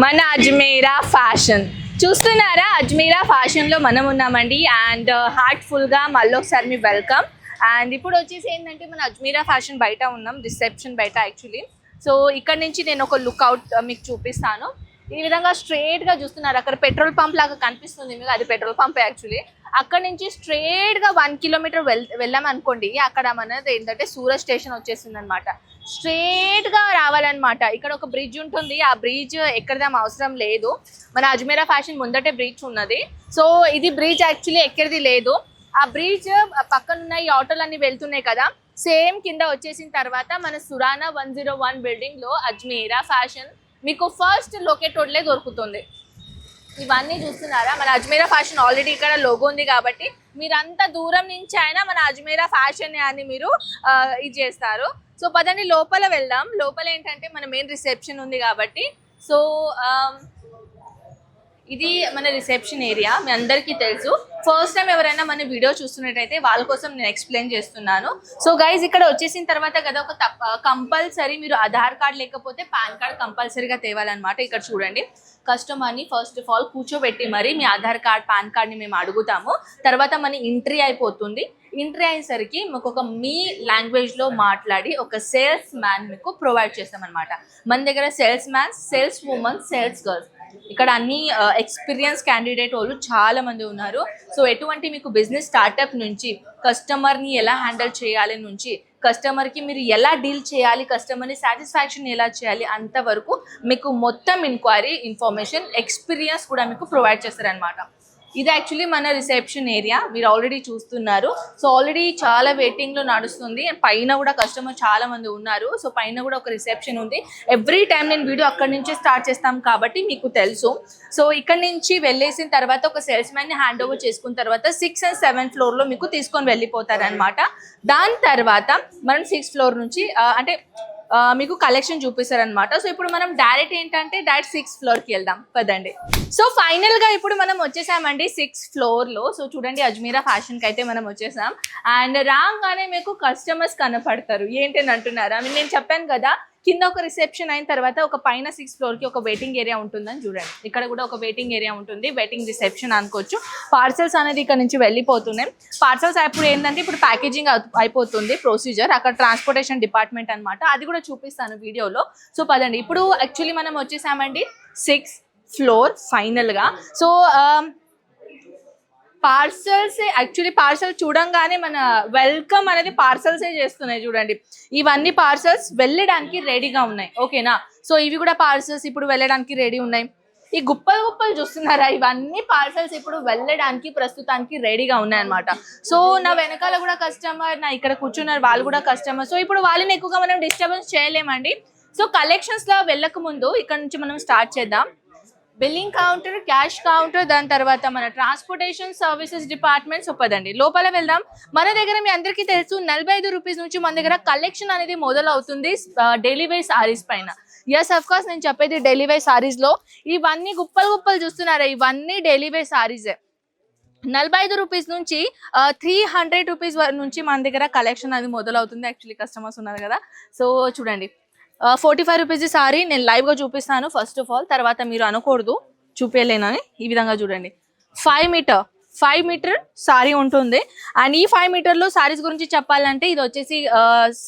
మన అజ్మీరా ఫ్యాషన్ చూస్తున్నారా? అజ్మీరా ఫ్యాషన్లో మనం ఉన్నామండి. అండ్ హార్ట్ఫుల్గా మళ్ళీ ఒకసారి మీ వెల్కమ్. అండ్ ఇప్పుడు వచ్చేసి ఏంటంటే మన అజ్మీరా ఫ్యాషన్ బయట ఉన్నాం, రిసెప్షన్ బయట యాక్చువల్లీ. సో ఇక్కడ నుంచి నేను ఒక లుక్అవుట్ మీకు చూపిస్తాను. ఈ విధంగా స్ట్రేట్గా చూస్తున్నారు, అక్కడ పెట్రోల్ పంప్ లాగా కనిపిస్తుంది మీకు, అది పెట్రోల్ పంప్ యాక్చువల్లీ. అక్కడ నుంచి స్ట్రేట్గా 1 కిలోమీటర్ వెళ్ళామనుకోండి, అక్కడ మనది ఏంటంటే సూరత్ స్టేషన్ వచ్చేసింది అనమాట. స్ట్రేట్గా రావాలన్నమాట. ఇక్కడ ఒక బ్రిడ్జ్ ఉంటుంది, ఆ బ్రిడ్జ్ ఎక్కడదాం అవసరం లేదు, మన అజ్మీరా ఫ్యాషన్ ముందటే బ్రిడ్జ్ ఉన్నది. సో ఇది బ్రిడ్జ్ యాక్చువల్లీ ఎక్కడిది లేదు. ఆ బ్రిడ్జ్ పక్కనున్న ఈ ఆటోలు అన్ని వెళ్తున్నాయి కదా, సేమ్ కింద వచ్చేసిన తర్వాత మన సురానా 101 బిల్డింగ్లో అజ్మీరా ఫ్యాషన్ మీకు ఫస్ట్ లొకేట్ రోడ్లే దొరుకుతుంది. ఇవన్నీ చూస్తున్నారా? మన అజ్మీరా ఫ్యాషన్ ఆల్రెడీ ఇక్కడ లోగో ఉంది కాబట్టి మీరు అంత దూరం నుంచి అయినా మన అజ్మీరా ఫ్యాషన్ అని మీరు ఇది చేస్తారు. సో పదండి లోపల వెళ్దాం. లోపల ఏంటంటే మన మెయిన్ రిసెప్షన్ ఉంది కాబట్టి, సో ఇది మన రిసెప్షన్ ఏరియా, మీ అందరికీ తెలుసు. ఫస్ట్ టైం ఎవరైనా మన వీడియో చూస్తున్నట్టయితే వాళ్ళ కోసం నేను ఎక్స్ప్లెయిన్ చేస్తున్నాను. సో గైజ్ ఇక్కడ వచ్చేసిన తర్వాత కదా ఒక కంపల్సరీ మీరు ఆధార్ కార్డ్ లేకపోతే పాన్ కార్డ్ కంపల్సరీగా తేవాలన్నమాట. ఇక్కడ చూడండి, కస్టమర్ని ఫస్ట్ ఆఫ్ ఆల్ కూర్చోబెట్టి మరి మీ ఆధార్ కార్డ్ పాన్ కార్డ్ని మేము అడుగుతాము. తర్వాత మన ఎంట్రీ అయిపోతుంది. ఎంట్రీ అయ్యేసరికి మాకు ఒక మీ లాంగ్వేజ్లో మాట్లాడి ఒక సేల్స్ మ్యాన్ మీకు ప్రొవైడ్ చేస్తామన్నమాట. మన దగ్గర sales man, sales women, sales girls, ఇక్కడ అన్ని ఎక్స్పీరియన్స్ క్యాండిడేట్ వాళ్ళు చాలా మంది ఉన్నారు. సో ఎటువంటి మీకు బిజినెస్ స్టార్టప్ నుంచి కస్టమర్ని ఎలా హ్యాండిల్ చేయాలి నుంచి కస్టమర్కి మీరు ఎలా డీల్ చేయాలి, కస్టమర్ని సాటిస్ఫాక్షన్ ఎలా చేయాలి అంతవరకు మీకు మొత్తం ఎంక్వైరీ ఇన్ఫర్మేషన్ ఎక్స్పీరియన్స్ కూడా మీకు ప్రొవైడ్ చేస్తారనమాట. ఇది యాక్చువల్లీ మన రిసెప్షన్ ఏరియా, మీరు ఆల్రెడీ చూస్తున్నారు. సో ఆల్రెడీ చాలా వెయిటింగ్లో నడుస్తుంది. పైన కూడా కస్టమర్ చాలా మంది ఉన్నారు. సో పైన కూడా ఒక రిసెప్షన్ ఉంది. ఎవ్రీ టైం నేను వీడియో అక్కడి నుంచే స్టార్ట్ చేస్తాం కాబట్టి మీకు తెలుసు. సో ఇక్కడ నుంచి వెళ్ళేసిన తర్వాత ఒక సేల్స్ మ్యాన్ని హ్యాండ్ ఓవర్ చేసుకున్న తర్వాత 6 and 7 ఫ్లోర్లో మీకు తీసుకొని వెళ్ళిపోతారనమాట. దాని తర్వాత మనం 6th ఫ్లోర్ నుంచి అంటే మీకు కలెక్షన్ చూపిస్తారనమాట. సో ఇప్పుడు మనం డైరెక్ట్ ఏంటంటే డైరెక్ట్ 6th ఫ్లోర్కి వెళ్దాం పదండి. సో ఫైనల్గా ఇప్పుడు మనం వచ్చేసామండి 6th ఫ్లోర్లో. సో చూడండి, అజ్మీరా ఫ్యాషన్కి అయితే మనం వచ్చేసాం. అండ్ రాగానే మీకు కస్టమర్స్ కనపడతారు. ఏంటని అంటున్నారా? నేను చెప్పాను కదా, కింద ఒక రిసెప్షన్ అయిన తర్వాత ఒక పైన 6th ఫ్లోర్కి ఒక వెయిటింగ్ ఏరియా ఉంటుందని చూడండి. ఇక్కడ కూడా ఒక వెయిటింగ్ ఏరియా ఉంటుంది, వెయిటింగ్ రిసెప్షన్ అనుకోవచ్చు. పార్సల్స్ అనేది ఇక్కడ నుంచి వెళ్ళిపోతున్నాయి. పార్సల్స్ అప్పుడు ఏంటంటే ఇప్పుడు ప్యాకేజింగ్ అయిపోతుంది ప్రొసీజర్, అక్కడ ట్రాన్స్పోర్టేషన్ డిపార్ట్మెంట్ అనమాట. అది కూడా చూపిస్తాను వీడియోలో. సో పదండి, ఇప్పుడు యాక్చువల్లీ మనం వచ్చేసామండి 6th ఫ్లోర్ ఫైనల్గా. సో పార్సల్స్ యాక్చువల్లీ పార్సల్ చూడంగానే మన వెల్కమ్ అనేది పార్సల్సే చేస్తున్నాయి చూడండి. ఇవన్నీ పార్సల్స్ వెళ్ళడానికి రెడీగా ఉన్నాయి, ఓకేనా? సో ఇవి కూడా పార్సల్స్ ఇప్పుడు వెళ్ళడానికి రెడీ ఉన్నాయి. ఈ గుప్పలు గుప్పలు చూస్తున్నారా? ఇవన్నీ పార్సల్స్ ఇప్పుడు వెళ్ళడానికి ప్రస్తుతానికి రెడీగా ఉన్నాయన్నమాట. సో నా వెనకాల కూడా కస్టమర్, నా ఇక్కడ కూర్చున్నారు వాళ్ళు కూడా కస్టమర్. సో ఇప్పుడు వాళ్ళని ఎక్కువగా మనం డిస్టర్బెన్స్ చేయలేమండి. సో కలెక్షన్స్లో వెళ్ళక ముందు ఇక్కడ నుంచి మనం స్టార్ట్ చేద్దాం. బిల్లింగ్ కౌంటర్, క్యాష్ కౌంటర్, దాని తర్వాత మన ట్రాన్స్పోర్టేషన్ సర్వీసెస్ డిపార్ట్మెంట్. సో పదండి లోపల వెళ్దాం. మన దగ్గర మీ అందరికీ తెలుసు 45 రూపీస్ నుంచి మన దగ్గర కలెక్షన్ అనేది మొదలవుతుంది డైలీ వేర్ సారీస్ పైన. ఎస్ అఫ్ కోర్స్ నేను చెప్పేది డైలీ వేర్ సారీస్లో ఇవన్నీ గుప్పలు గుప్పలు చూస్తున్నారా, ఇవన్నీ డైలీ వేర్ సారీసే. 45 రూపీస్ నుంచి 300 రూపీస్ నుంచి మన దగ్గర కలెక్షన్ అది మొదలవుతుంది. యాక్చువల్లీ కస్టమర్స్ ఉన్నారు కదా, సో చూడండి 45 రూపీస్ సారీ నేను లైవ్గా చూపిస్తాను ఫస్ట్ ఆఫ్ ఆల్. తర్వాత మీరు అనకూడదు చూపించలేనని. ఈ విధంగా చూడండి, 5 మీటర్ సారీ ఉంటుంది. అండ్ ఈ 5 మీటర్లో సారీస్ గురించి చెప్పాలంటే ఇది వచ్చేసి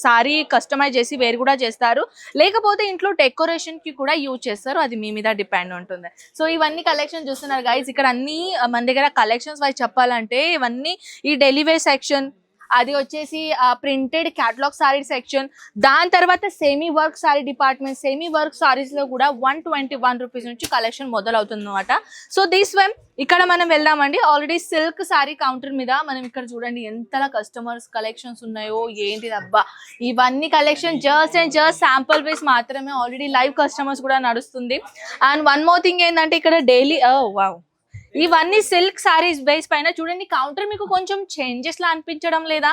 సారీ కస్టమైజ్ చేసి వేరు కూడా చేస్తారు, లేకపోతే ఇంట్లో డెకరేషన్కి కూడా యూజ్ చేస్తారు, అది మీ మీద డిపెండ్ ఉంటుంది. సో ఇవన్నీ కలెక్షన్ చూస్తున్నారు గైస్. ఇక్కడ అన్నీ మన దగ్గర కలెక్షన్స్ వైజ్ చెప్పాలంటే ఇవన్నీ ఈ డైలీ వేర్ సెక్షన్, అది వచ్చేసి ప్రింటెడ్ క్యాటలాగ్ సారీ సెక్షన్, దాని తర్వాత semi work sari department. Semi work సారీస్లో కూడా 121 రూపీస్ నుంచి కలెక్షన్ మొదలవుతుంది అనమాట. సో దిస్ వన్ ఇక్కడ మనం వెళ్దామండి. ఆల్రెడీ సిల్క్ సారీ కౌంటర్ మీద మనం ఇక్కడ చూడండి ఎంతలా కస్టమర్స్ కలెక్షన్స్ ఉన్నాయో ఏంటి అబ్బా. ఇవన్నీ collection just and just sample base మాత్రమే, ఆల్రెడీ లైవ్ కస్టమర్స్ కూడా నడుస్తుంది. అండ్ వన్ మోర్ థింగ్ ఏంటంటే ఇక్కడ డైలీ వావ్ ఇవన్నీ సిల్క్ సారీస్ బేస్ పైన చూడండి. కౌంటర్ మీకు కొంచెం చేంజెస్ లా అనిపించడం లేదా?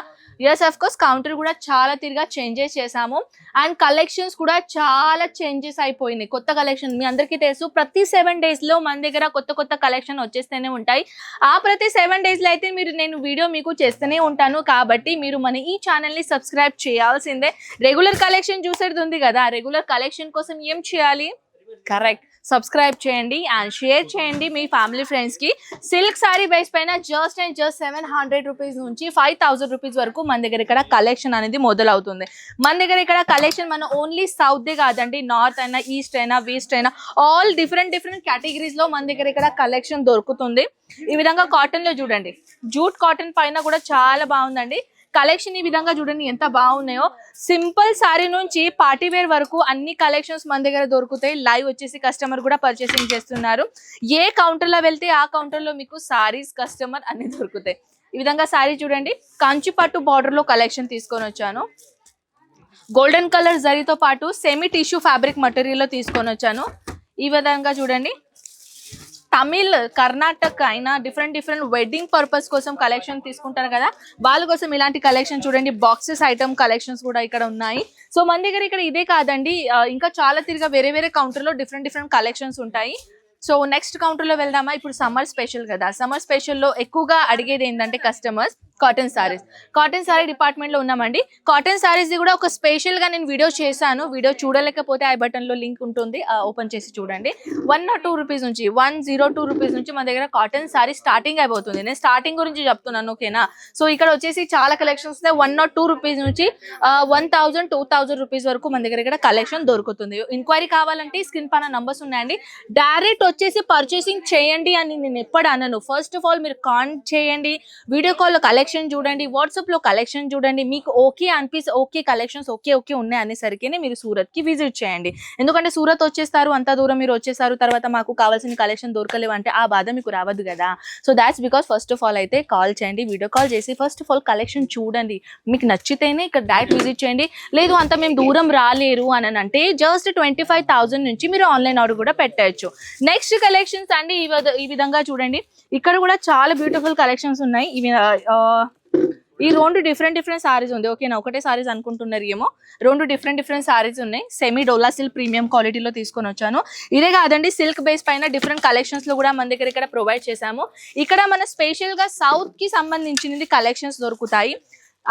ఎస్ అఫ్ కోర్స్ కౌంటర్ కూడా చాలా తిరిగా చేంజెస్ చేసాము. అండ్ కలెక్షన్స్ కూడా చాలా చేంజెస్ అయిపోయినాయి, కొత్త కలెక్షన్. మీ అందరికీ తెలుసు ప్రతి 7 డేస్లో మన దగ్గర కొత్త కొత్త కలెక్షన్ వచ్చేస్తూనే ఉంటాయి. ఆ ప్రతి 7 డేస్లో అయితే నేను వీడియో మీకు చేస్తూనే ఉంటాను కాబట్టి మీరు మన ఈ ఛానల్ని సబ్స్క్రైబ్ చేయాల్సిందే. రెగ్యులర్ కలెక్షన్ చూసేది ఉంది కదా, రెగ్యులర్ కలెక్షన్ కోసం ఏం చేయాలి? కరెక్ట్, సబ్స్క్రైబ్ చేయండి అండ్ షేర్ చేయండి మీ ఫ్యామిలీ ఫ్రెండ్స్కి. సిల్క్ సారీ బేస్ పైన జస్ట్ 700 రూపీస్ నుంచి 5000 రూపీస్ వరకు మన దగ్గర ఇక్కడ కలెక్షన్ అనేది మొదలవుతుంది. మన దగ్గర ఇక్కడ కలెక్షన్ మన ఓన్లీ సౌత్దే కాదండి, నార్త్ అయినా, ఈస్ట్ అయినా, వెస్ట్ అయినా, ఆల్ డిఫరెంట్ కేటగిరీస్లో మన దగ్గర ఇక్కడ కలెక్షన్ దొరుకుతుంది. ఈ విధంగా కాటన్లో చూడండి, జూట్ కాటన్ పైన కూడా చాలా బాగుందండి కలెక్షన్. ఈ విధంగా చూడండి ఎంత బాగున్నాయో. సింపుల్ సారీ నుంచి పార్టీ వేర్ వరకు అన్ని కలెక్షన్స్ మన దగ్గర దొరుకుతాయి. లైవ్ వచ్చేసి కస్టమర్ కూడా పర్చేసింగ్ చేస్తున్నారు. ఏ కౌంటర్లో వెళ్తే ఆ కౌంటర్లో మీకు సారీస్ కస్టమర్ అన్ని దొరుకుతాయి. ఈ విధంగా సారీ చూడండి, కంచి పట్టు బార్డర్లో కలెక్షన్ తీసుకొని వచ్చాను. గోల్డెన్ కలర్ జరీతో పాటు సెమీ టిష్యూ ఫ్యాబ్రిక్ మెటీరియల్లో తీసుకొని వచ్చాను. ఈ విధంగా చూడండి, తమిళ్, కర్ణాటక అయినా డిఫరెంట్ వెడ్డింగ్ పర్పస్ కోసం కలెక్షన్ తీసుకుంటారు కదా, వాళ్ళ కోసం ఇలాంటి కలెక్షన్ చూడండి. బాక్సెస్ ఐటమ్ కలెక్షన్స్ కూడా ఇక్కడ ఉన్నాయి. సో మన దగ్గర ఇక్కడ ఇదే కాదండి, ఇంకా చాలా తిరిగా వేరే కౌంటర్లో డిఫరెంట్ కలెక్షన్స్ ఉంటాయి. సో నెక్స్ట్ కౌంటర్లో వెళ్దామా. ఇప్పుడు సమ్మర్ స్పెషల్ కదా, సమ్మర్ స్పెషల్లో ఎక్కువగా అడిగేది ఏంటంటే customers cotton saris. Cotton sorry డిపార్ట్మెంట్లో ఉన్నామండి. కాటన్ సారీస్ది కూడా ఒక స్పెషల్గా నేను వీడియో చేశాను. వీడియో చూడలేకపోతే ఐ బటన్లో లింక్ ఉంటుంది, ఓపెన్ చేసి చూడండి. 102 రూపీస్ నుంచి 102 రూపీస్ నుంచి మన దగ్గర కాటన్ సారీ స్టార్టింగ్ అయిపోతుంది. నేను స్టార్టింగ్ గురించి చెప్తున్నాను, ఓకేనా. సో ఇక్కడ వచ్చేసి చాలా కలెక్షన్స్ 102 రూపీస్ నుంచి 1000, 2000 రూపీస్ వరకు మన దగ్గర ఇక్కడ కలెక్షన్ దొరుకుతుంది. ఎంక్వైరీ కావాలంటే స్క్రీన్ పైన నంబర్స్ ఉన్నాయండి. డైరెక్ట్ వచ్చేసి పర్చేసింగ్ చేయండి అని నేను ఎప్పుడు అనను. ఫస్ట్ ఆఫ్ ఆల్ మీరు కాంటాక్ట్ చేయండి, వీడియో కాల్లో కలెక్షన్ చూడండి, వాట్సాప్ లో కలెక్షన్ చూడండి. మీకు ఓకే అనిపిస్తే ఓకే కలెక్షన్స్ ఓకే ఉన్నాయి అనేసరికి మీరు సూరత్ కి విజిట్ చేయండి. ఎందుకంటే సూరత్ వచ్చేస్తారు, అంత దూరం మీరు వచ్చేసారు, తర్వాత మాకు కావాల్సిన కలెక్షన్ దొరకలేవు అంటే ఆ బాధ మీకు రావద్దు కదా. So that's because first of all అయితే కాల్ చేయండి, వీడియో కాల్ చేసి ఫస్ట్ ఆఫ్ ఆల్ కలెక్షన్ చూడండి. మీకు నచ్చితేనే ఇక్కడ డైరెక్ట్ విజిట్ చేయండి. లేదు అంత మేము దూరం రాలేరు అని అంటే జస్ట్ 25,000 నుంచి మీరు ఆన్లైన్ ఆర్డర్ కూడా పెట్టచ్చు. నెక్స్ట్ కలెక్షన్స్ అండి ఈ విధంగా చూడండి, ఇక్కడ కూడా చాలా బ్యూటిఫుల్ కలెక్షన్స్ ఉన్నాయి. ఈ రెండు డిఫరెంట్ సారీస్ ఉంది, ఓకేనా. ఒకటే సారీస్ అనుకుంటున్నారు ఏమో, రెండు డిఫరెంట్ సారీస్ ఉన్నాయి. సెమీ డోలా సిల్క్ ప్రీమియం క్వాలిటీలో తీసుకొని వచ్చాను. ఇదే కాదండి, సిల్క్ బేస్ పైన డిఫరెంట్ కలెక్షన్స్ లో కూడా మన దగ్గర ఇక్కడ ప్రొవైడ్ చేశాము. ఇక్కడ మన స్పెషల్ గా సౌత్ కి సంబంధించినది కలెక్షన్స్ దొరుకుతాయి.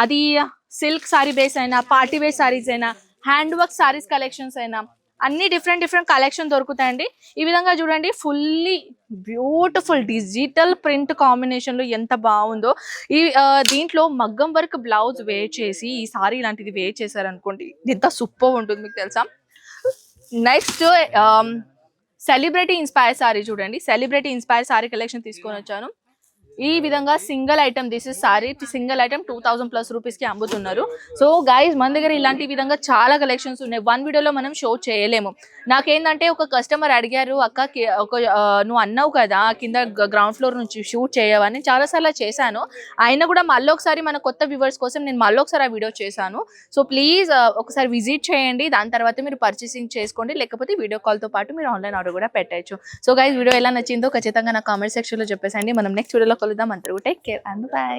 అది సిల్క్ సారీ బేస్ అయినా, పార్టీ వేర్ సారీస్ అయినా, హ్యాండ్ వర్క్ సారీస్ కలెక్షన్స్ అయినా అన్ని డిఫరెంట్ కలెక్షన్ దొరుకుతాయండి. ఈ విధంగా చూడండి, ఫుల్లీ బ్యూటిఫుల్ డిజిటల్ ప్రింట్ కాంబినేషన్లో ఎంత బాగుందో. ఈ దీంట్లో మగ్గం వర్క్ బ్లౌజ్ వేర్ చేసి ఈ సారీ ఇలాంటిది వేర్ చేశారనుకోండి, ఎంత సూపర్ ఉంటుంది మీకు తెలుసా. నెక్స్ట్ సెలబ్రిటీ ఇన్స్పైర్ సారీ చూడండి, సెలబ్రిటీ ఇన్స్పైర్ సారీ కలెక్షన్ తీసుకొని వచ్చాను. ఈ విధంగా single item, this is sorry, single item 2000+ రూపీస్కి అమ్ముతున్నారు. సో గైజ్ మన దగ్గర ఇలాంటి విధంగా చాలా కలెక్షన్స్ ఉన్నాయి. వన్ వీడియోలో మనం షో చేయలేము. నాకేంటంటే ఒక కస్టమర్ అడిగారు, అక్క నువ్వు అన్నావు కదా కింద గ్రౌండ్ ఫ్లోర్ నుంచి షూట్ చేయవని, చాలాసార్లు చేశాను. అయినా కూడా మళ్ళీ ఒకసారి మన కొత్త వ్యూవర్స్ కోసం నేను మళ్ళీ ఒకసారి ఆ వీడియో చేశాను. సో ప్లీజ్ ఒకసారి విజిట్ చేయండి, దాని తర్వాత మీరు పర్చేసింగ్ చేసుకోండి, లేకపోతే వీడియో కాల్తో పాటు మీరు ఆన్లైన్ ఆర్డర్ కూడా పెట్టచ్చు. సో గైజ్ వీడియో ఎలా నచ్చిందో ఖచ్చితంగా నా కామెంట్ సెక్షన్లో చెప్పేసండి. మనం నెక్స్ట్ వీడియోలో కలుద్దాం. అందరూ టేక్ కేర్ అండ్ బై.